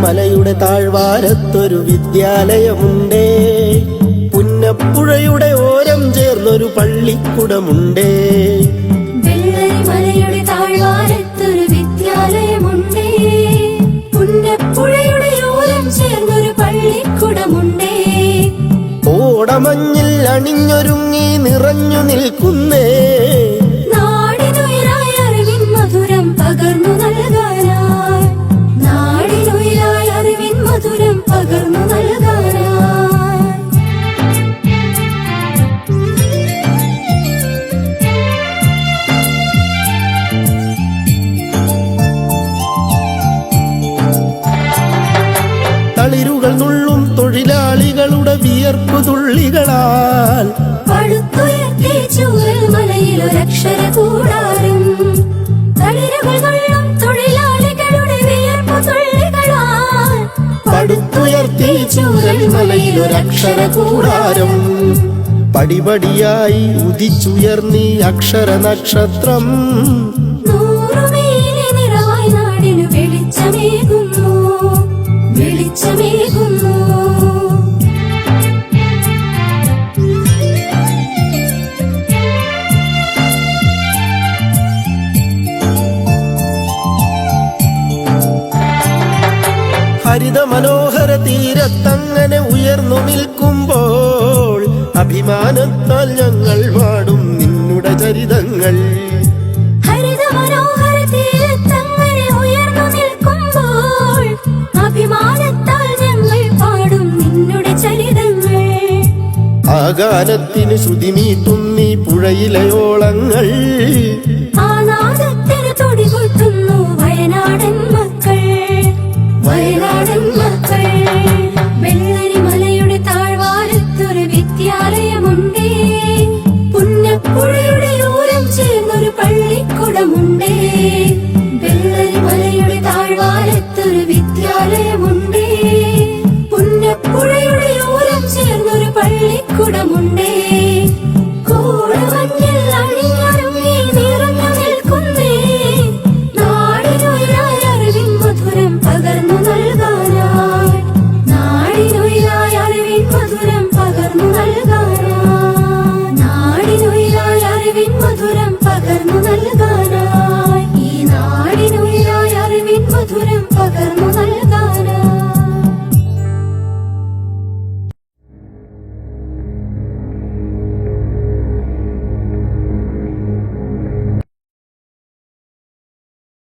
മലയുടെ താഴ്വാരത്തൊരു വിദ്യാലയമുണ്ടേ. പുന്നപ്പുഴയുടെ ഓരം ചേർന്നൊരു പള്ളിക്കുടമുണ്ടേ. മലയുടെ താഴ്വാരത്തൊരു വിദ്യാലയമുണ്ടേ. പുന്നപ്പുഴയുടെ ഓരം ചേർന്നൊരു പള്ളിക്കുടമുണ്ടേ. ഓടമഞ്ഞിൽ അണിഞ്ഞൊരുങ്ങി നിറഞ്ഞു നിൽക്കുന്നേ. നാടിനുയിരായി അറിവിൻ മധുരം പകർന്നു നൽകാനായി. നാടിനുയിരായി അറിവിൻ മധുരം പകർന്നു നൽകാനായി. തളിരുകൾ നുള്ളും തൊഴിലാളികളുടെ വിയർപ്പു തുള്ളികളാൽ പടുത്തുയർത്തി ചൂരൽമലയിലൊരക്ഷര കൂടാരം. തളിരുകൾ നുള്ളും തൊഴിലാളികളുടെ വിയർപ്പു തുള്ളികളാൽ പടുത്തുയർത്തി ചൂരൽമലയിലൊരക്ഷര കൂടാരം. പടിപടിയായി ഉദിച്ചുയർന്നീ അക്ഷര നക്ഷത്രം. നൂറുമേനി നിറവായി നാടിനു വെളിച്ചമേകുന്നു, വെളിച്ചമേകുന്നു. ഹരിത മനോഹര തീരത്തങ്ങനെ ഉയർന്നു നിൽക്കുമ്പോൾ അഭിമാനത്താൽ ഞങ്ങൾ പാടും നിന്നുടെ ചരിതങ്ങൾ. ഹരിത മനോഹര തീരത്തങ്ങനെ ഉയർന്നു നിൽക്കുമ്പോൾ അഭിമാനത്താൽ ഞങ്ങൾ പാടും നിന്നുടെ ചരിതങ്ങൾ. ആ ഗാനത്തിന് ശ്രുതിമീട്ടുന്നീ പുഴയിലെ ഓളങ്ങൾ. ആ നാദത്തിന് തുടികൊട്ടുന്നു വയനാടൻ മക്കൾ, വയനാടൻ മക്കൾ. വെള്ളരിമലയുടെ താഴ്വാരത്തൊരു വിദ്യാലയമുണ്ടേ. പുന്നപ്പുഴയുടെ ഓരം ചേർന്നൊരു പള്ളിക്കുടമുണ്ടേ. വെള്ളരിമലയുടെ താഴ്വാരത്തൊരു വിദ്യാലയമുണ്ടേ. പുന്നപ്പുഴയുടെ ഓരം ചേർന്നൊരു പള്ളിക്കുടമുണ്ടേ. കോടമഞ്ഞിൽ അണിഞ്ഞൊരുങ്ങി നിറഞ്ഞു നിൽക്കുന്നേ. നാടിനുയിരായി അറിവിൻ മധുരം പകർന്നു നൽകാനായി. നാടിനുയിരായി അറിവിൻ മധുരം പകർന്നു നൽകാൻ